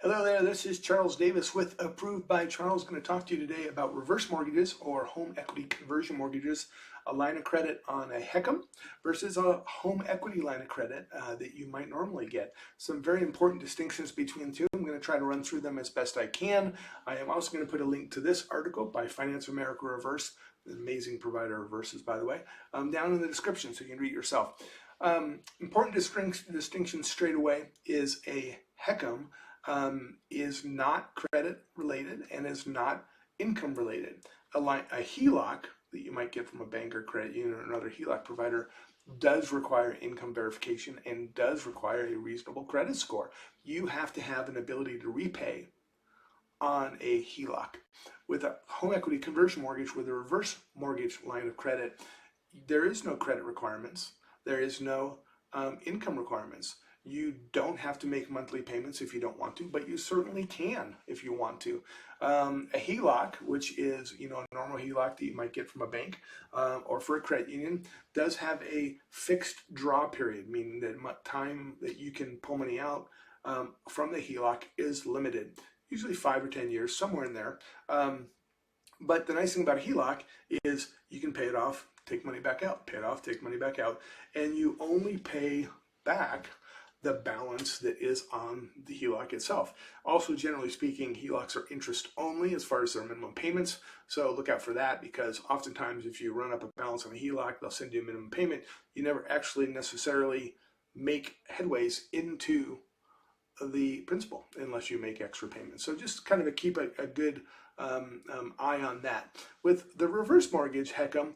Hello there, this is Charles Davis with Approved by Charles. Going to talk to you today about reverse mortgages or home equity conversion mortgages, a line of credit on a HECM versus a home equity line of credit that you might normally get. Some very important distinctions between the two. I'm going to try to run through them as best I can. I am also going to put a link to this article by Finance America Reverse, an amazing provider of reverses, by the way, down in the description so you can read it yourself. Important distinction straight away is a HECM is not credit related and is not income related. A HELOC that you might get from a bank or credit union or another HELOC provider does require income verification and does require a reasonable credit score. You have to have an ability to repay on a HELOC. With a home equity conversion mortgage, with a reverse mortgage line of credit, there is no credit requirements. There is no income requirements. You don't have to make monthly payments if you don't want to, but you certainly can if you want to. A HELOC, which is a normal HELOC that you might get from a bank or for a credit union, does have a fixed draw period, meaning that time that you can pull money out from the HELOC is limited, usually 5 or 10 years, somewhere in there. But the nice thing about a HELOC is you can pay it off, take money back out, pay it off, take money back out, and you only pay back the balance that is on the HELOC itself. Also, generally speaking, HELOCs are interest only as far as their minimum payments. So look out for that, because oftentimes if you run up a balance on a HELOC, they'll send you a minimum payment. You never actually necessarily make headways into the principal unless you make extra payments. So just kind of keep a good eye on that. With the reverse mortgage HECM,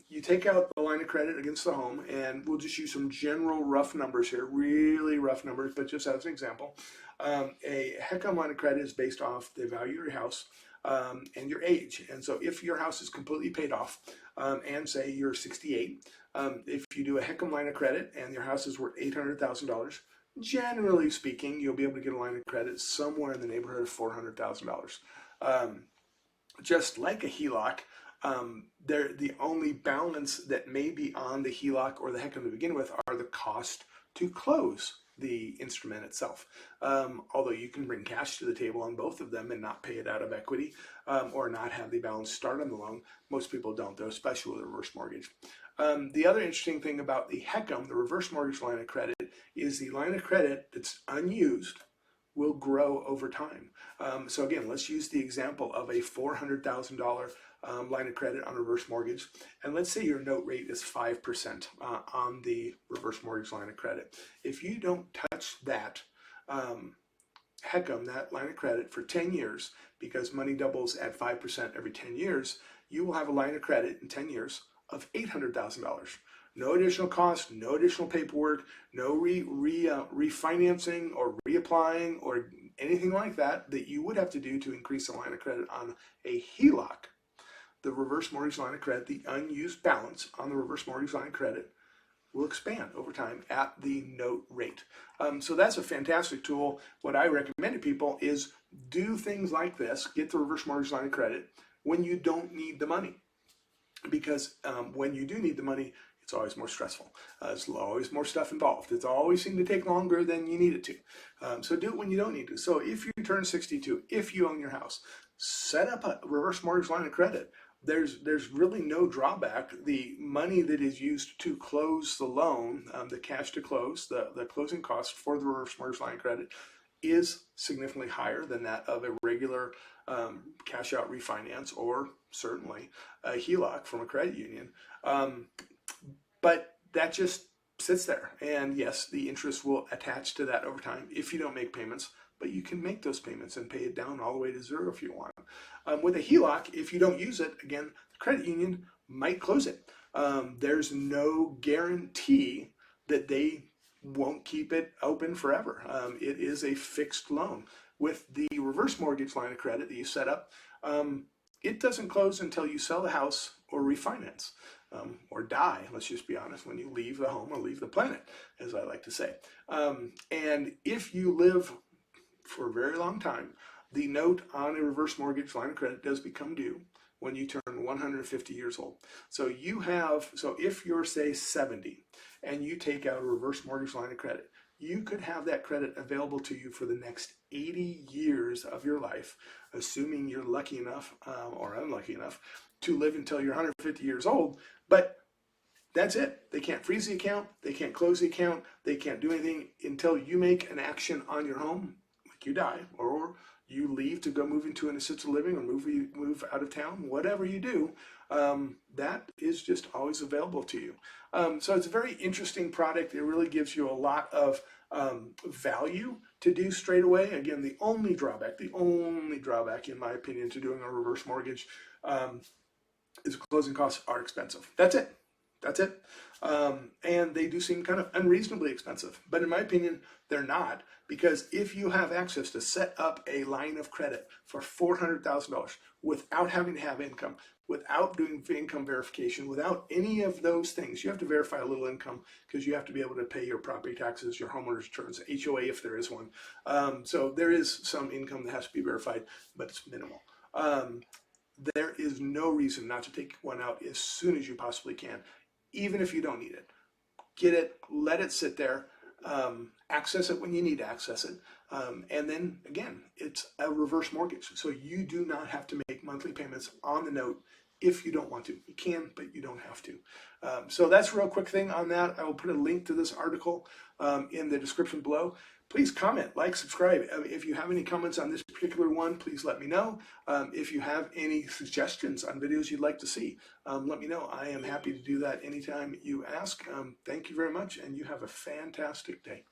you take out the line of credit against the home, and we'll just use some general rough numbers here, really rough numbers, but just as an example. A HECM line of credit is based off the value of your house and your age. And so if your house is completely paid off and say you're 68, if you do a HECM line of credit and your house is worth $800,000, generally speaking, you'll be able to get a line of credit somewhere in the neighborhood of $400,000. Just like a HELOC, the only balance that may be on the HELOC or the HECM to begin with are the cost to close the instrument itself. Although you can bring cash to the table on both of them and not pay it out of equity or not have the balance start on the loan. Most people don't, though, especially with a reverse mortgage. The other interesting thing about the HECM, the reverse mortgage line of credit, is the line of credit that's unused will grow over time. So again, let's use the example of a $400,000 line of credit on a reverse mortgage. And let's say your note rate is 5% on the reverse mortgage line of credit. If you don't touch that HECM, that line of credit, for 10 years, because money doubles at 5% every 10 years, you will have a line of credit in 10 years of $800,000. No additional cost, no additional paperwork, no refinancing or reapplying or anything like that you would have to do to increase the line of credit on a HELOC. The reverse mortgage line of credit, the unused balance on the reverse mortgage line of credit, will expand over time at the note rate. So that's a fantastic tool. What I recommend to people is do things like this, get the reverse mortgage line of credit when you don't need the money. Because when you do need the money, it's always more stressful. There's always more stuff involved. It's always seemed to take longer than you need it to. So do it when you don't need to. So if you turn 62, if you own your house, set up a reverse mortgage line of credit. There's really no drawback. The money that is used to close the loan, the cash to close, the closing cost for the reverse mortgage line of credit is significantly higher than that of a regular cash out refinance or certainly a HELOC from a credit union. But that just sits there. And yes, the interest will attach to that over time if you don't make payments, but you can make those payments and pay it down all the way to zero if you want. With a HELOC, if you don't use it, again, the credit union might close it. There's no guarantee that they won't keep it open forever. It is a fixed loan. With the reverse mortgage line of credit that you set up, it doesn't close until you sell the house or refinance or die, let's just be honest, when you leave the home or leave the planet, as I like to say. And if you live for a very long time, the note on a reverse mortgage line of credit does become due when you turn 150 years old. So if you're, say, 70 and you take out a reverse mortgage line of credit, you could have that credit available to you for the next 80 years of your life, assuming you're lucky enough or unlucky enough to live until you're 150 years old. But that's it. They can't freeze the account. They can't close the account. They can't do anything until you make an action on your home, like you die, or you leave to go move into an assisted living or move out of town. Whatever you do, that is just always available to you. So it's a very interesting product. It really gives you a lot of value to do straight away. Again, the only drawback in my opinion to doing a reverse mortgage is closing costs are expensive. That's it. That's it. And they do seem kind of unreasonably expensive. But in my opinion, they're not, because if you have access to set up a line of credit for $400,000 without having to have income, without doing income verification, without any of those things, you have to verify a little income because you have to be able to pay your property taxes, your homeowner's returns, HOA if there is one. So there is some income that has to be verified, but it's minimal. There is no reason not to take one out as soon as you possibly can, even if you don't need it. Get it, let it sit there, access it when you need to access it, and then again, it's a reverse mortgage. So you do not have to make monthly payments on the note if you don't want to. You can, but you don't have to. So that's a real quick thing on that. I will put a link to this article in the description below. Please comment, like, subscribe. If you have any comments on this particular one, please let me know. If you have any suggestions on videos you'd like to see, let me know. I am happy to do that anytime you ask. Thank you very much, and you have a fantastic day.